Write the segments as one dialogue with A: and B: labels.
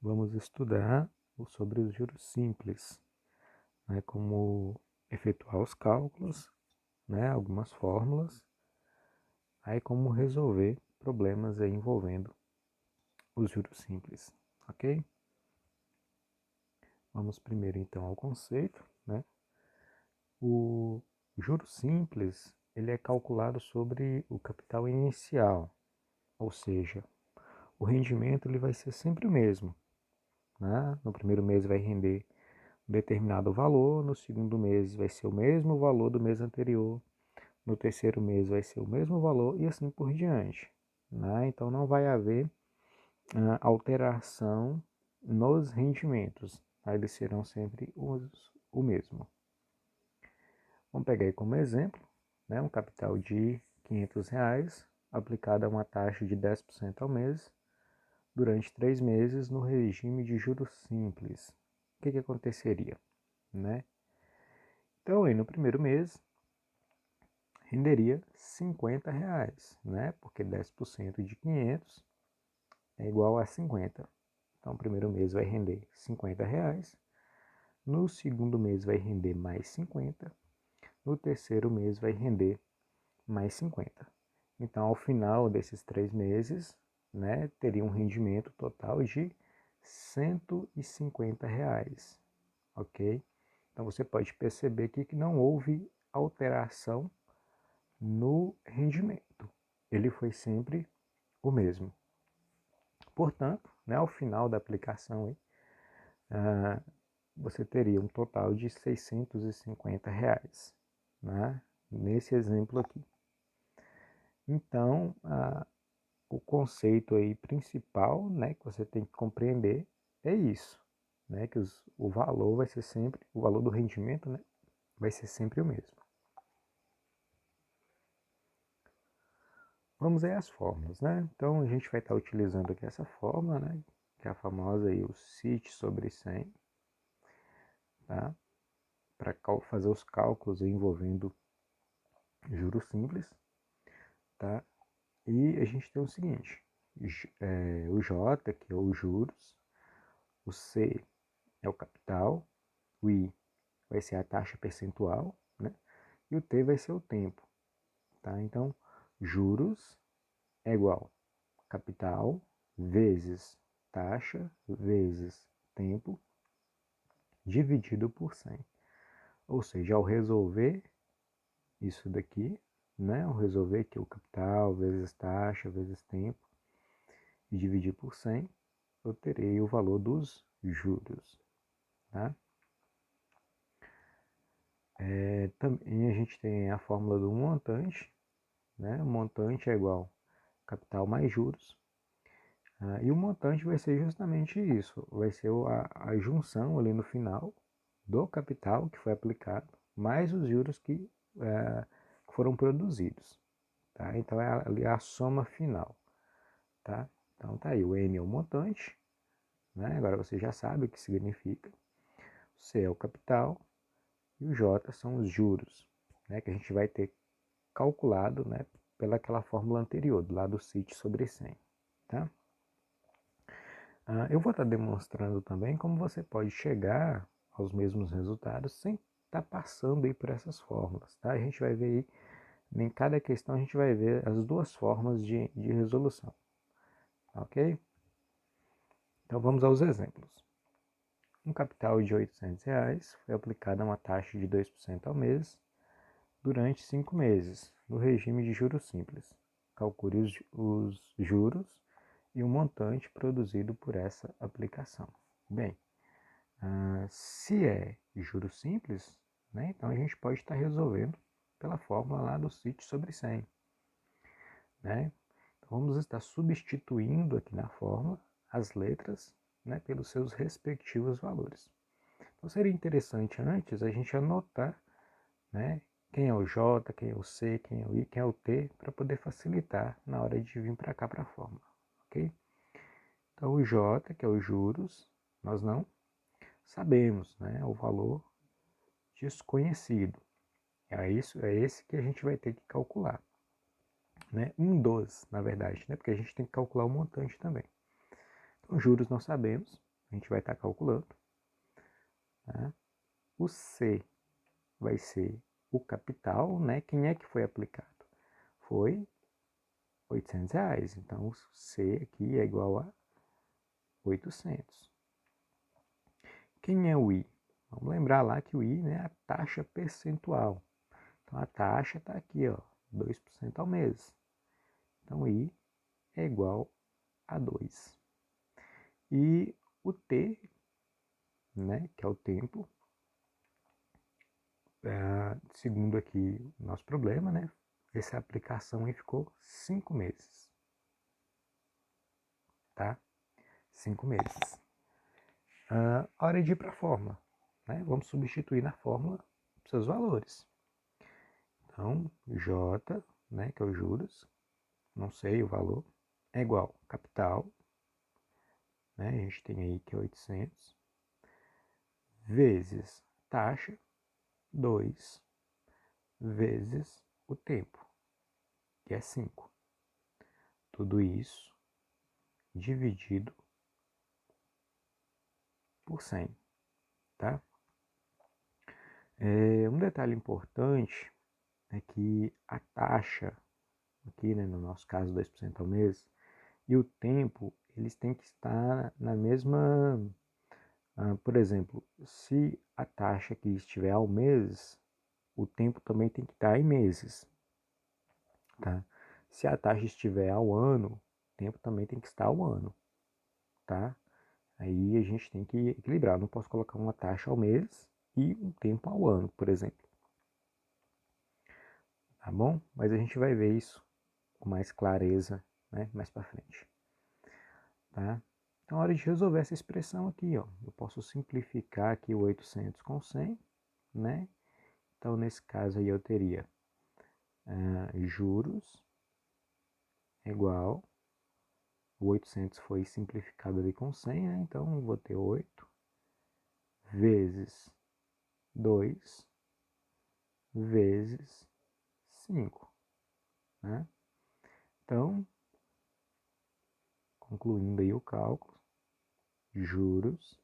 A: vamos estudar sobre os juros simples, né, como efetuar os cálculos, né, algumas fórmulas, aí como resolver problemas aí envolvendo os juros simples, ok? Vamos primeiro então ao conceito, né? O juro simples, ele é calculado sobre o capital inicial, ou seja, o rendimento ele vai ser sempre o mesmo, né? No primeiro mês vai render um determinado valor, no segundo mês vai ser o mesmo valor do mês anterior, no terceiro mês vai ser o mesmo valor e assim por diante, né? Então não vai haver alteração nos rendimentos, tá? Eles serão sempre o mesmo. Vamos pegar aí como exemplo, né? Um capital de R$ 500 aplicado a uma taxa de 10% ao mês durante 3 meses no regime de juros simples. O que aconteceria, né? Então, aí no primeiro mês, renderia R$ 50, né? Porque 10% de 500 é igual a 50. Então, o primeiro mês vai render R$ 50. No segundo mês vai render mais 50. No terceiro mês vai render mais 50. Então, ao final desses 3 meses, né, teria um rendimento total de R$ 150, ok? Então, você pode perceber aqui que não houve alteração no rendimento. Ele foi sempre o mesmo. Portanto, né, ao final da aplicação, você teria um total de R$ 650, né, nesse exemplo aqui. Então, o conceito aí principal, né, que você tem que compreender é isso, né, que o valor vai ser sempre, o valor do rendimento, né, vai ser sempre o mesmo. Vamos aí às fórmulas, né? Então a gente vai estar utilizando aqui essa fórmula, né, que é a famosa aí, o CIT sobre 100, tá? Para fazer os cálculos envolvendo juros simples, tá? E a gente tem o seguinte, o J, que é os juros, o C é o capital, o I vai ser a taxa percentual, né? E o T vai ser o tempo, tá? Então, juros é igual capital vezes taxa vezes tempo dividido por 100. Ou seja, ao resolver isso daqui, né? Ao resolver aqui o capital vezes taxa vezes tempo e dividir por 100, eu terei o valor dos juros, tá? Também a gente tem a fórmula do montante, né? O montante é igual capital mais juros. E o montante vai ser justamente isso, vai ser a junção ali no final do capital que foi aplicado, mais os juros que foram produzidos. Tá? Então é ali a soma final. Tá? Então tá aí, o M é o montante, né? Agora você já sabe o que significa. O C é o capital e o J são os juros, né? Que a gente vai ter calculado, né? Pelaquela fórmula anterior, do lado do CIT sobre 100. Tá? Eu vou estar demonstrando também como você pode chegar aos mesmos resultados sem estar passando aí por essas fórmulas, tá? A gente vai ver aí, em cada questão a gente vai ver as duas formas de resolução, ok? Então vamos aos exemplos. Um capital de R$ 800 foi aplicado a uma taxa de 2% ao mês durante 5 meses, no regime de juros simples. Calcule os juros e o montante produzido por essa aplicação. Bem, se é juros simples, né, então a gente pode estar resolvendo pela fórmula lá do CIT sobre 100. Né? Então vamos estar substituindo aqui na fórmula as letras, né, pelos seus respectivos valores. Então seria interessante antes a gente anotar, né, quem é o J, quem é o C, quem é o I, quem é o T, para poder facilitar na hora de vir para cá para a fórmula. Ok? Então o J, que é os juros, nós não sabemos, né, o valor desconhecido. É esse que a gente vai ter que calcular. Né? Um dos, na verdade, né? Porque a gente tem que calcular o montante também. Então, juros nós sabemos, a gente vai estar calculando. Tá? O C vai ser o capital, né? Quem é que foi aplicado? Foi R$ 800. Então, o C aqui é igual a 800. Quem é o I? Vamos lembrar lá que o I, né, é a taxa percentual. Então, a taxa está aqui, ó, 2% ao mês. Então, o I é igual a 2. E o T, né, que é o tempo, segundo aqui o nosso problema, né, essa aplicação aí ficou 5 meses. Tá? 5 meses. A hora de ir para a fórmula. Né? Vamos substituir na fórmula os seus valores. Então, J, né, que é os juros, não sei o valor, é igual a capital, né, a gente tem aí que é 800, vezes taxa, 2, vezes o tempo, que é 5. Tudo isso dividido por 100, tá? Um detalhe importante é que a taxa, aqui, né, no nosso caso 2% ao mês, e o tempo, eles têm que estar na mesma... por exemplo, se a taxa aqui estiver ao mês, o tempo também tem que estar em meses. Tá? Se a taxa estiver ao ano, o tempo também tem que estar ao ano. Tá? Aí a gente tem que equilibrar. Eu não posso colocar uma taxa ao mês e um tempo ao ano, por exemplo. Tá bom? Mas a gente vai ver isso com mais clareza, né, mais para frente. Tá? Então, na hora de resolver essa expressão aqui, ó, eu posso simplificar aqui o 800 com 100, né? Então, nesse caso aí eu teria juros igual, o 800 foi simplificado ali com 100, né? Então, eu vou ter 8 vezes 2 vezes 5, né? Então, concluindo aí o cálculo, juros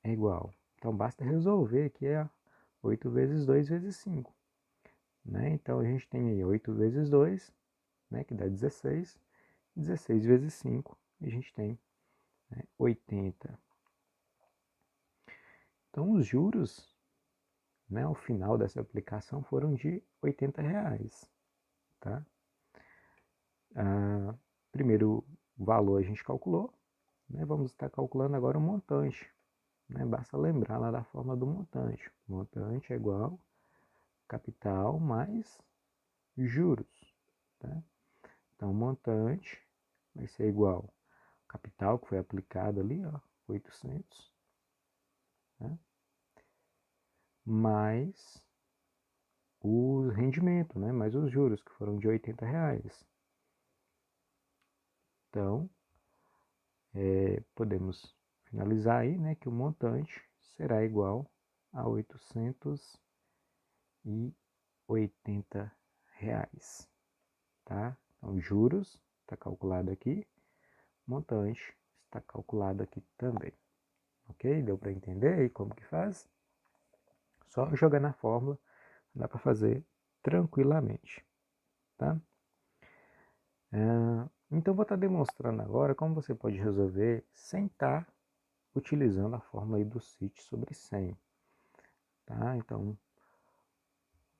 A: é igual. Então, basta resolver que é 8 vezes 2 vezes 5. Né? Então, a gente tem aí 8 vezes 2, né, que dá 16. 16 vezes 5, e a gente tem, né, 80. Então, os juros, né, ao final dessa aplicação foram de R$ 80. Tá? Primeiro valor a gente calculou, né? Vamos estar calculando agora o montante. Né? Basta lembrar lá da forma do montante. Montante é igual capital mais juros. Tá? Então, o montante vai ser igual capital que foi aplicado ali, ó, 800, né? Mais o rendimento, né? Mais os juros, que foram de R$ 80. Então, podemos finalizar aí, né, que o montante será igual a R$ 880, tá? Então, juros está calculado aqui, montante está calculado aqui também, ok? Deu para entender aí como que faz? Só jogar na fórmula, dá para fazer tranquilamente, tá? Então, vou estar demonstrando agora como você pode resolver sem estar utilizando a fórmula aí do CIT sobre 100. Tá? Então,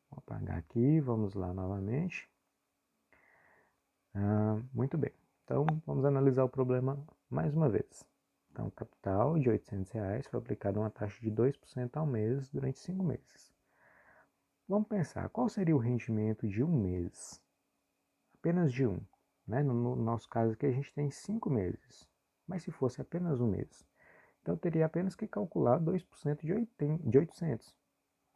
A: vou apagar aqui, vamos lá novamente. Muito bem. Então, vamos analisar o problema mais uma vez. Então, capital de R$ 800 foi aplicado uma taxa de 2% ao mês durante 5 meses. Vamos pensar, qual seria o rendimento de um mês? Apenas de um. Né? No nosso caso aqui, a gente tem 5 meses. Mas se fosse apenas um mês, então eu teria apenas que calcular 2% de 800.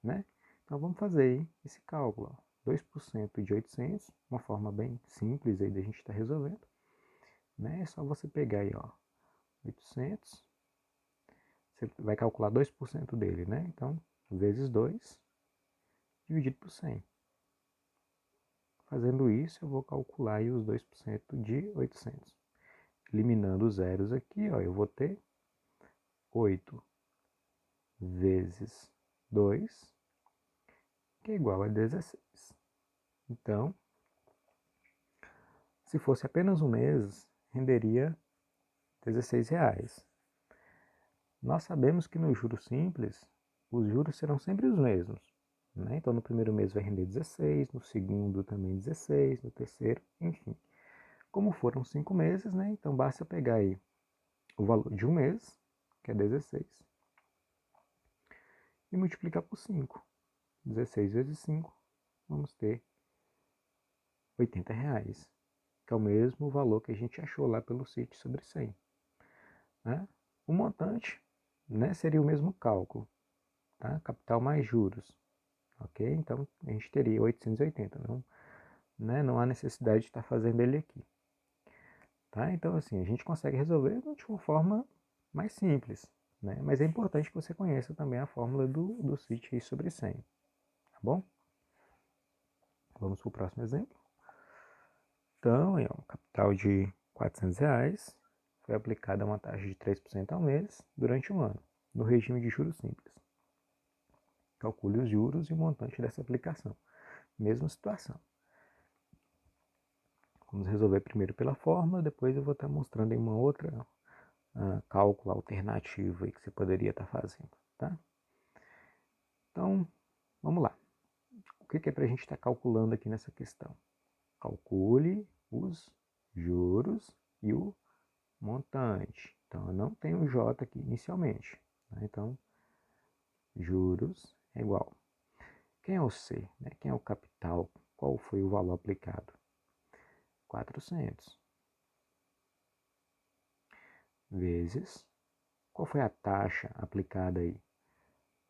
A: Né? Então vamos fazer aí esse cálculo. 2% de 800, uma forma bem simples aí da gente estar resolvendo. Né? É só você pegar aí, ó, 800, você vai calcular 2% dele, né? Então, vezes 2, dividido por 100. Fazendo isso, eu vou calcular aí os 2% de 800. Eliminando os zeros aqui, ó, eu vou ter 8 vezes 2, que é igual a 16. Então, se fosse apenas um mês, renderia R$16. Nós sabemos que no juros simples, os juros serão sempre os mesmos. Né? Então, no primeiro mês vai render 16, no segundo também 16, no terceiro, enfim. Como foram 5 meses, né? Então basta pegar aí o valor de um mês, que é 16, e multiplicar por 5. 16 vezes 5, vamos ter R$80, que é o mesmo valor que a gente achou lá pelo sítio sobre 100. Né? O montante, né, seria o mesmo cálculo, tá? Capital mais juros, ok? Então a gente teria 880, não, né? Não há necessidade de estar fazendo ele aqui. Tá? Então assim, a gente consegue resolver de uma forma mais simples, né? Mas é importante que você conheça também a fórmula do sítio sobre 100, tá bom? Vamos para o próximo exemplo. Então, aí, ó, capital de R$400 foi aplicada uma taxa de 3% ao mês durante um ano, no regime de juros simples. Calcule os juros e o montante dessa aplicação. Mesma situação. Vamos resolver primeiro pela fórmula, depois eu vou estar mostrando em uma outra cálculo alternativo aí que você poderia estar fazendo, tá? Então, vamos lá. O que é para a gente estar calculando aqui nessa questão? Calcule os juros e o montante. Então, eu não tenho J aqui inicialmente. Né? Então, juros é igual. Quem é o C? Né? Quem é o capital? Qual foi o valor aplicado? 400. Vezes. Qual foi a taxa aplicada aí?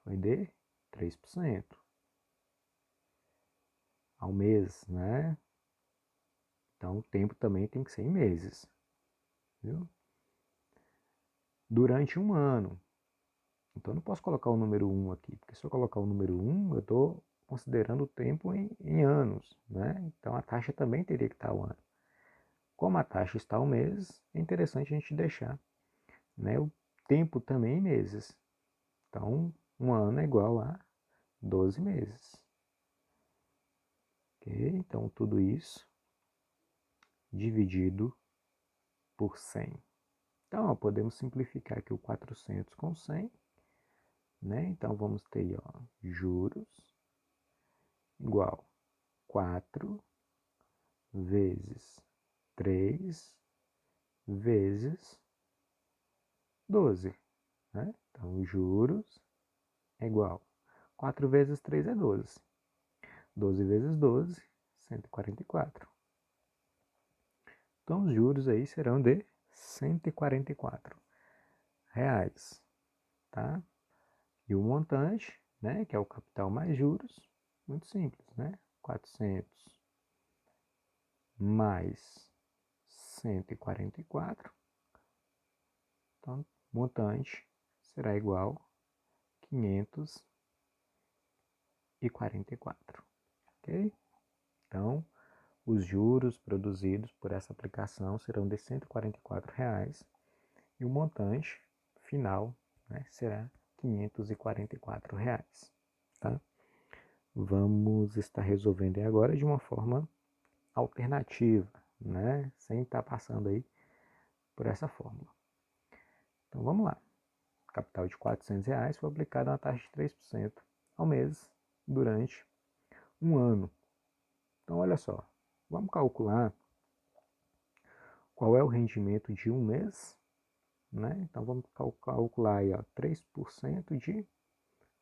A: Foi de 3%. Ao mês, né? Então, o tempo também tem que ser em meses. Viu? Durante um ano. Então, eu não posso colocar o número 1 aqui, porque se eu colocar o número 1, eu estou considerando o tempo em anos, né? Então, a taxa também teria que estar ao ano. Como a taxa está ao mês, é interessante a gente deixar, né, o tempo também em meses. Então, um ano é igual a 12 meses. Ok? Então, tudo isso dividido por 100. Então, ó, podemos simplificar aqui o 400 com 100. Né? Então, vamos ter aí, ó, juros igual 4 vezes 3 vezes 12. Né? Então, juros é igual 4 vezes 3 é 12. 12 vezes 12, 144. Então, os juros aí serão de R$144. Tá? E o montante, né, que é o capital mais juros, muito simples, né? 400 mais 144. Então, montante será igual a 544. Ok? Então, os juros produzidos por essa aplicação serão de R$144 e o montante final, né, será R$544. Tá? Vamos estar resolvendo agora de uma forma alternativa, né, sem estar passando aí por essa fórmula. Então vamos lá. Capital de R$400 foi aplicado a uma taxa de 3% ao mês durante um ano. Então olha só, vamos calcular qual é o rendimento de um mês, né? Então vamos calcular aí, ó, 3% de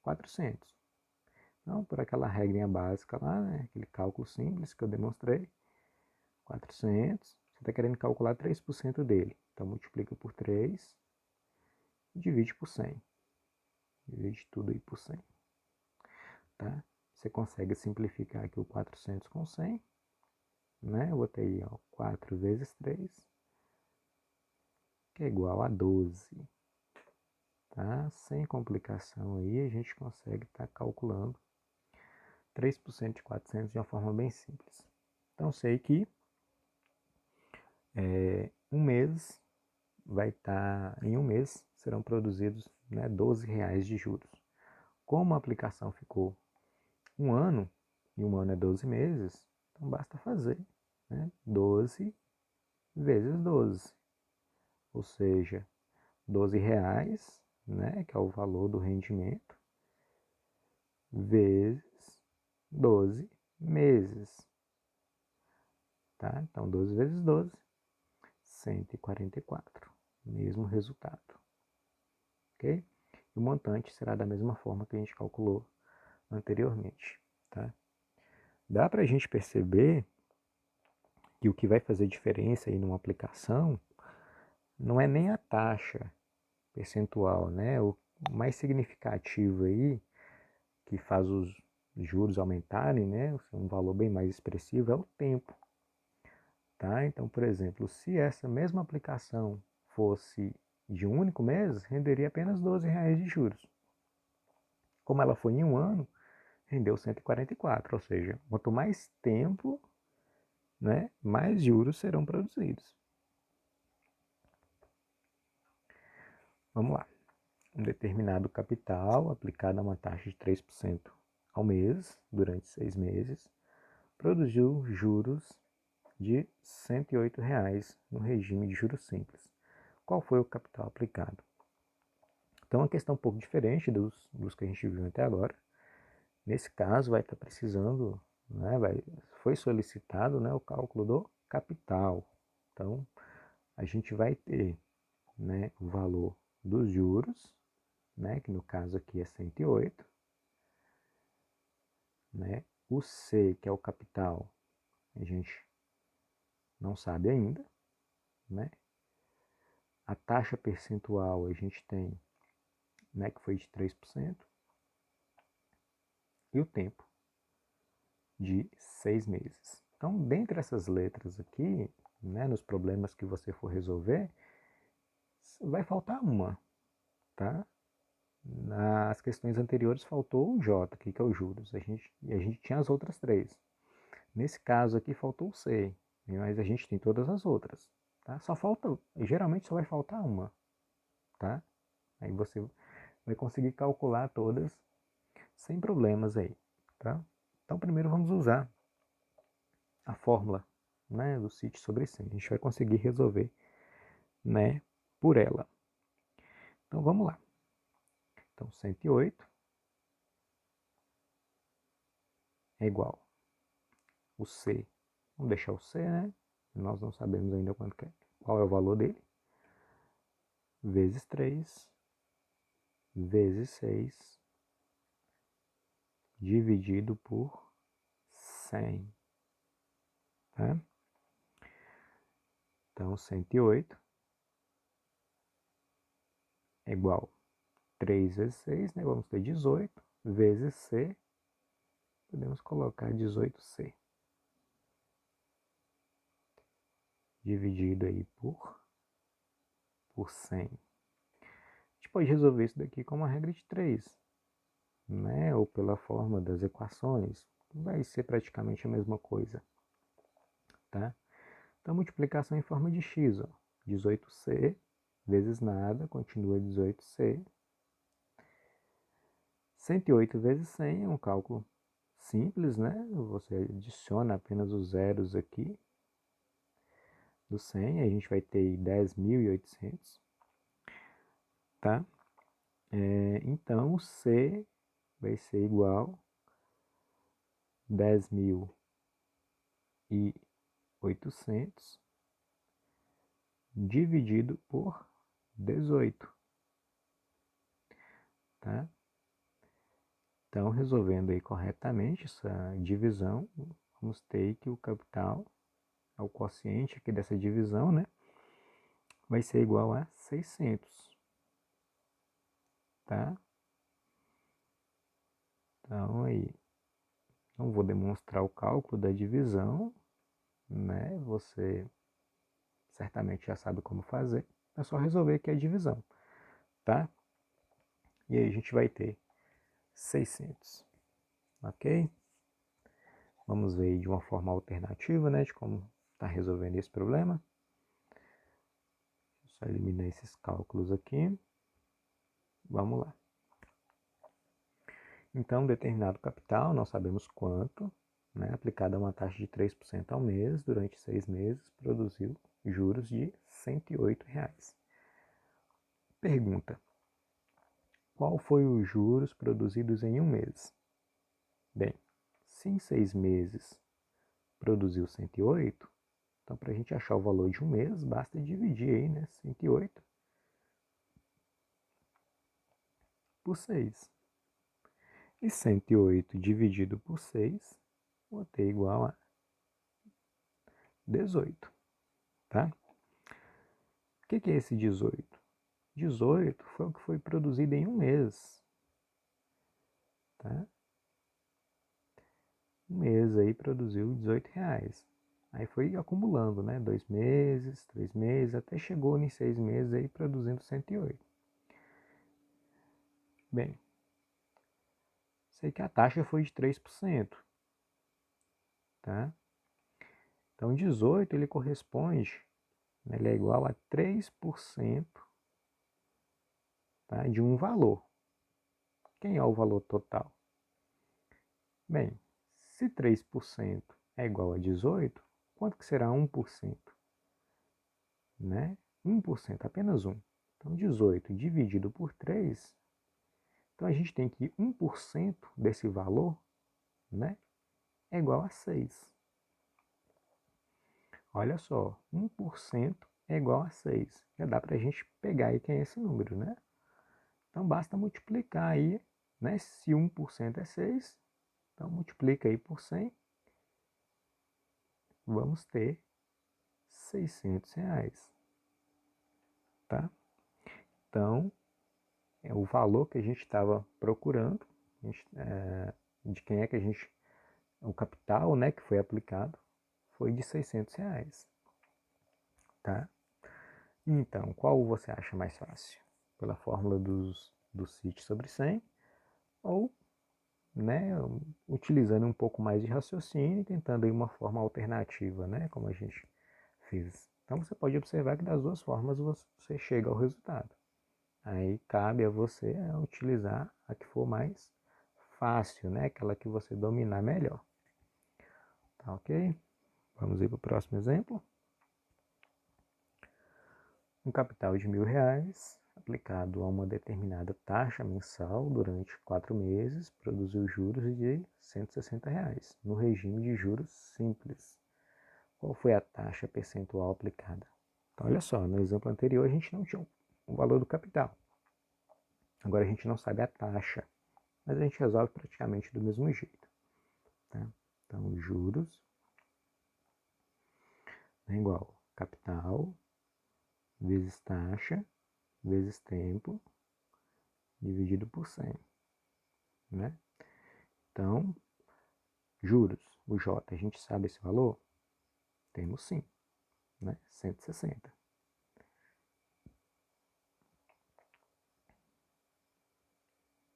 A: 400. Então, por aquela regrinha básica lá, né? Aquele cálculo simples que eu demonstrei, 400, você está querendo calcular 3% dele. Então multiplica por 3 e divide por 100. Divide tudo aí por 100. Tá? Você consegue simplificar aqui o 400 com 100. Né? Eu botei aí, ó, 4 vezes 3, que é igual a 12. Tá? Sem complicação aí, a gente consegue estar calculando 3% de 400 de uma forma bem simples. Então, sei que um mês vai estar, em um mês, serão produzidos, né, R$ 12 de juros. Como a aplicação ficou um ano, e um ano é 12 meses, então basta fazer, né, 12 vezes 12, ou seja, R$ 12, né, que é o valor do rendimento, vezes 12 meses. Tá? Então, 12 vezes 12, 144. Mesmo resultado. Ok? E o montante será da mesma forma que a gente calculou anteriormente. Tá? Dá para a gente perceber que o que vai fazer diferença aí numa aplicação não é nem a taxa percentual, né? O mais significativo aí, que faz os juros aumentarem, né? Um valor bem mais expressivo, é o tempo. Tá? Então, por exemplo, se essa mesma aplicação fosse de um único mês, renderia apenas R$ 12 de juros. Como ela foi em um ano, rendeu 144, ou seja, quanto mais tempo, né, mais juros serão produzidos. Vamos lá. Um determinado capital aplicado a uma taxa de 3% ao mês, durante 6 meses, produziu juros de R$ 108 no regime de juros simples. Qual foi o capital aplicado? Então, uma questão um pouco diferente dos que a gente viu até agora. Nesse caso, vai estar precisando, né, foi solicitado, né, o cálculo do capital. Então, a gente vai ter, né, o valor dos juros, né, que no caso aqui é 108, né, o C, que é o capital, a gente não sabe ainda, né, a taxa percentual a gente tem, né, que foi de 3%, e o tempo de 6 meses. Então, dentre essas letras aqui, né, nos problemas que você for resolver, vai faltar uma, tá? Nas questões anteriores faltou o J, que é o juros. A gente tinha as outras três. Nesse caso aqui faltou o C, mas a gente tem todas as outras, tá? Só falta, geralmente só vai faltar uma, tá? Aí você vai conseguir calcular todas sem problemas aí, tá? Então primeiro vamos usar a fórmula, né, do sítio sobre 100. A gente vai conseguir resolver, né, por ela. Então vamos lá. Então 108 é igual o C. Vamos deixar o C, né? Nós não sabemos ainda qual é o valor dele. Vezes 3, vezes 6, dividido por 100. Tá? Então 108 é igual a 3 vezes 6, né? Vamos ter 18, vezes C, podemos colocar 18C. Dividido aí por 100. A gente pode resolver isso daqui com uma regra de 3, né? Ou pela forma das equações. Vai ser praticamente a mesma coisa. Tá? Então, multiplicação em forma de x. Ó. 18C vezes nada, continua 18C. 108 vezes 100 é um cálculo simples, né? Você adiciona apenas os zeros aqui do 100, a gente vai ter 10.800, tá? Então, o C vai ser igual a 10.800 dividido por 18, tá? Então, resolvendo aí corretamente essa divisão, vamos ter que o capital, o quociente aqui dessa divisão, né, vai ser igual a 600, tá? Então, aí, não vou demonstrar o cálculo da divisão, né, você certamente já sabe como fazer, é só resolver aqui a divisão, tá? E aí a gente vai ter 600, ok? Vamos ver de uma forma alternativa, né, de como está resolvendo esse problema. Só eliminar esses cálculos aqui. Vamos lá. Então, determinado capital, nós sabemos quanto, né, aplicado a uma taxa de 3% ao mês, durante 6 meses, produziu juros de R$ 108. Pergunta: qual foi os juros produzidos em um mês? Bem, se em 6 meses produziu 108, então para a gente achar o valor de um mês, basta dividir aí, né, 108 por 6. E 108 dividido por 6, vou ter igual a 18, tá? O que é esse 18? 18 foi o que foi produzido em um mês, tá? Um mês aí produziu R$ 18. Aí foi acumulando, né? 2 meses, 3 meses, até chegou em 6 meses aí produzindo 108. Bem, sei que a taxa foi de 3%, tá? Então 18 ele corresponde, né, ele é igual a 3%, tá, de um valor. Quem é o valor total? Bem, se 3% é igual a 18, quanto que será 1%? Né? 1%, apenas 1. Então 18 dividido por 3, então a gente tem que 1% desse valor, né, é igual a 6. Olha só, 1% é igual a 6. Já dá para a gente pegar aí quem é esse número, né? Então basta multiplicar aí, né? Se 1% é 6, então multiplica aí por 100, vamos ter R$ 600, tá? Então, é o valor que a gente estava procurando, de quem é que a gente, o capital, né, que foi aplicado, foi de R$ 600, tá? Então, qual você acha mais fácil? Pela fórmula do CIT sobre 100 ou, né, utilizando um pouco mais de raciocínio e tentando aí uma forma alternativa, né, como a gente fez. Então você pode observar que das duas formas você chega ao resultado. Aí cabe a você utilizar a que for mais fácil, né, aquela que você dominar melhor. Tá ok? Vamos ir para o próximo exemplo. Um capital de R$ 1.000 aplicado a uma determinada taxa mensal durante 4 meses produziu juros de R$ 160 no regime de juros simples. Qual foi a taxa percentual aplicada? Então, olha só, no exemplo anterior a gente não tinha o valor do capital. Agora a gente não sabe a taxa, mas a gente resolve praticamente do mesmo jeito. Tá? Então, juros é igual capital vezes taxa vezes tempo dividido por 100. Né? Então, juros, o J, a gente sabe esse valor? Temos sim, né? 160.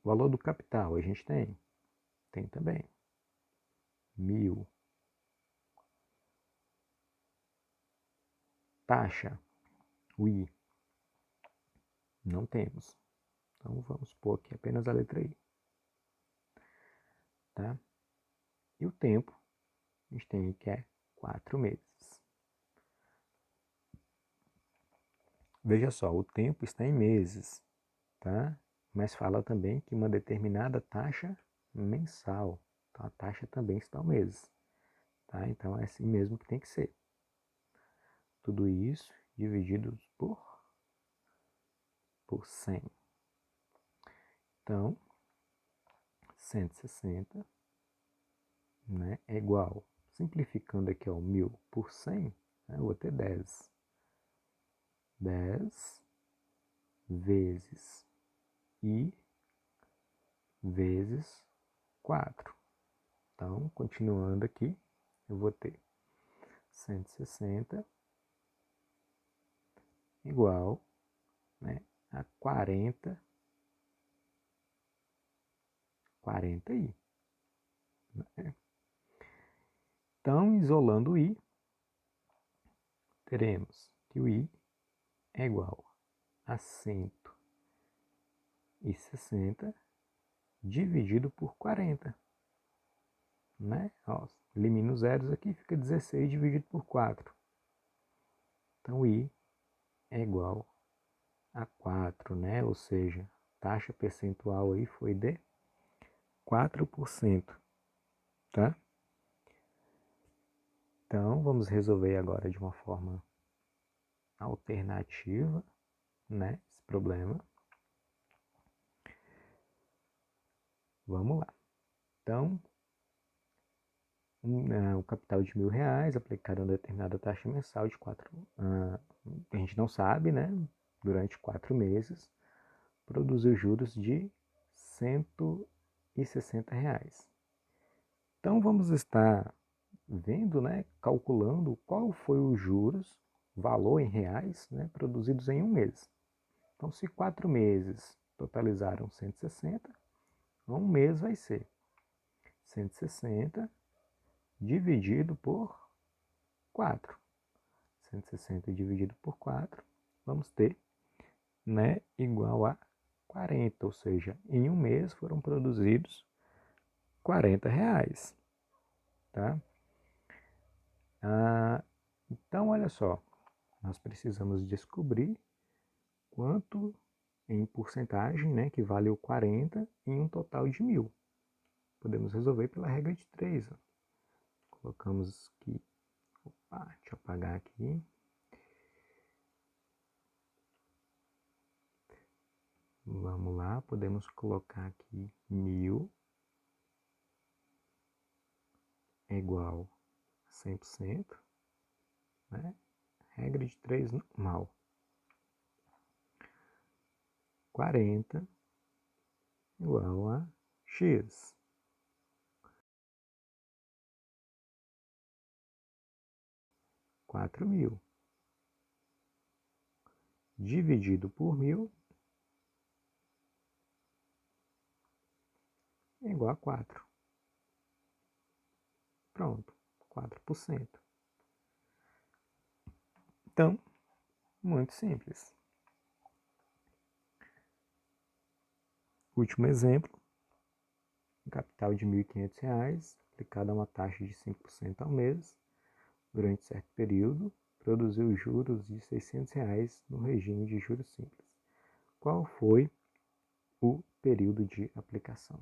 A: O valor do capital a gente tem? Tem também. 1.000. Taxa, o I, não temos. Então vamos pôr aqui apenas a letra I. Tá? E o tempo, a gente tem que é 4 meses. Veja só, o tempo está em meses, tá? Mas fala também que uma determinada taxa mensal. Então a taxa também está em meses. Tá? Então é assim mesmo que tem que ser. Tudo isso dividido por 100. Então, 160, né, é igual, simplificando aqui, ó, 1.000 por 100, né, eu vou ter 10. 10 vezes I vezes 4. Então, continuando aqui, eu vou ter 160 igual, né, a 40i. Né? Então, isolando o i, teremos que o i é igual a 160 1.660 dividido por 40. Né? Ó, elimina os zeros aqui, fica 16 dividido por 4. Então, I é igual a 4, né? Ou seja, taxa percentual aí foi de 4%, tá? Então, vamos resolver agora de uma forma alternativa, né? Esse problema. Vamos lá. Então, o capital de R$ 1.000 aplicado a uma determinada taxa mensal de 4, a gente não sabe, né? Durante 4 meses, produziu juros de R$ 160. Então, vamos estar vendo, né? Calculando qual foi os juros, valor em reais, né? Produzidos em um mês. Então, se 4 meses totalizaram 160, um mês vai ser 160 dividido por 4. 160 dividido por 4, vamos ter, né, igual a 40, ou seja, em um mês foram produzidos R$ 40, tá? Então, olha só, nós precisamos descobrir quanto em porcentagem, né, que vale o 40 em um total de 1.000. Podemos resolver pela regra de 3. Ó. Colocamos aqui, deixa eu apagar aqui. Vamos lá, podemos colocar aqui 1.000 é igual a 100%, né? Regra de 3 normal. 40 igual a x. R$ 4.000 dividido por 1.000 é igual a 4. Pronto, 4%. Então, muito simples. Último exemplo, um capital de R$ 1.500 aplicado a uma taxa de 5% ao mês, durante certo período, produziu juros de R$ 600 no regime de juros simples. Qual foi o período de aplicação?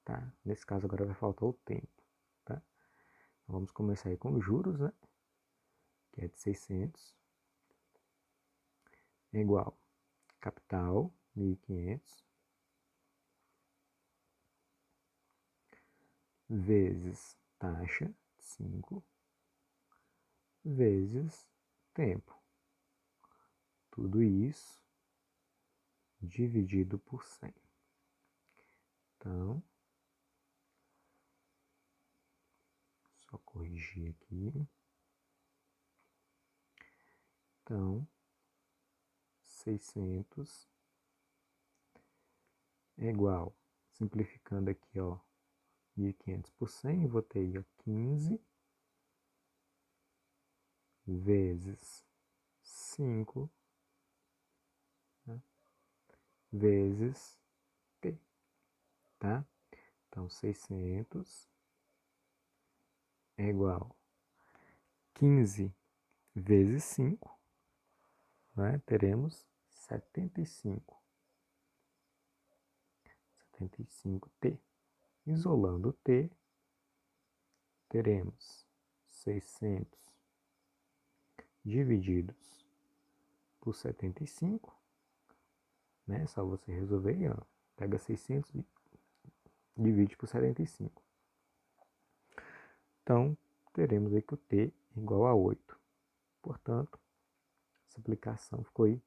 A: Tá? Nesse caso agora vai faltar o tempo. Tá? Então, vamos começar aí com os juros, né? Que é de 600, é igual capital, 1.500, vezes taxa, 5, vezes tempo. Tudo isso dividido por 100. Então, só corrigir aqui. Então, 600 é igual, simplificando aqui, ó, 1.500 por 100, eu vou ter aí 15 vezes 5, né, vezes t, tá? Então, 600 é igual 15 vezes 5, né? Teremos 75. 75t. Isolando t, teremos 600 divididos por 75, né? Só você resolver aí, ó. Pega 600 e divide por 75. Então, teremos aí que o t é igual a 8. Portanto, essa aplicação ficou aí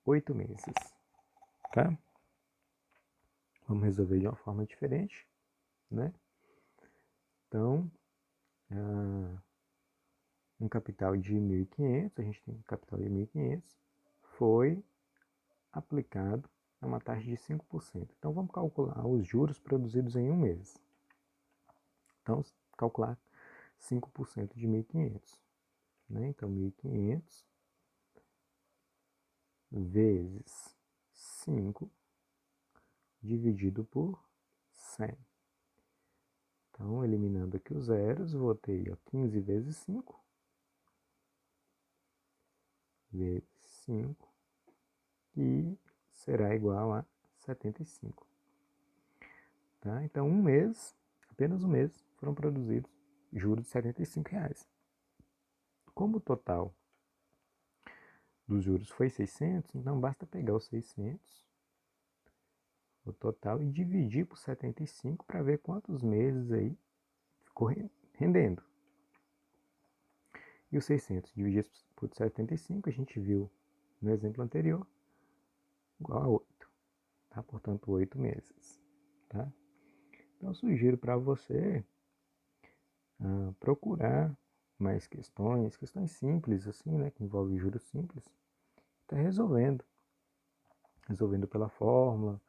A: 8 meses, tá? Vamos resolver de uma forma diferente, né? Então, um capital de 1.500, a gente tem um capital de 1.500, foi aplicado a uma taxa de 5%. Então, vamos calcular os juros produzidos em um mês. Então, calcular 5% de 1.500. Né? Então, 1.500 vezes 5 dividido por 100. Então, eliminando aqui os zeros, vou ter 15 vezes 5, vezes 5, que será igual a 75. Tá? Então, apenas um mês, foram produzidos juros de R$ 75. Como o total dos juros foi 600, então basta pegar os 600, o total, e dividir por 75 para ver quantos meses aí ficou rendendo. E os 600 divididos por 75, a gente viu no exemplo anterior, igual a 8. Tá? Portanto, 8 meses. Tá? Então, eu sugiro para você procurar mais questões simples, assim, né, que envolvem juros simples, está resolvendo pela fórmula,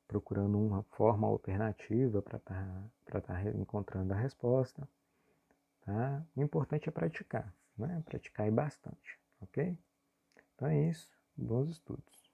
A: procurando uma forma alternativa para estar encontrando a resposta. Tá? O importante é praticar, né? Praticar bastante, ok? Então é isso, bons estudos.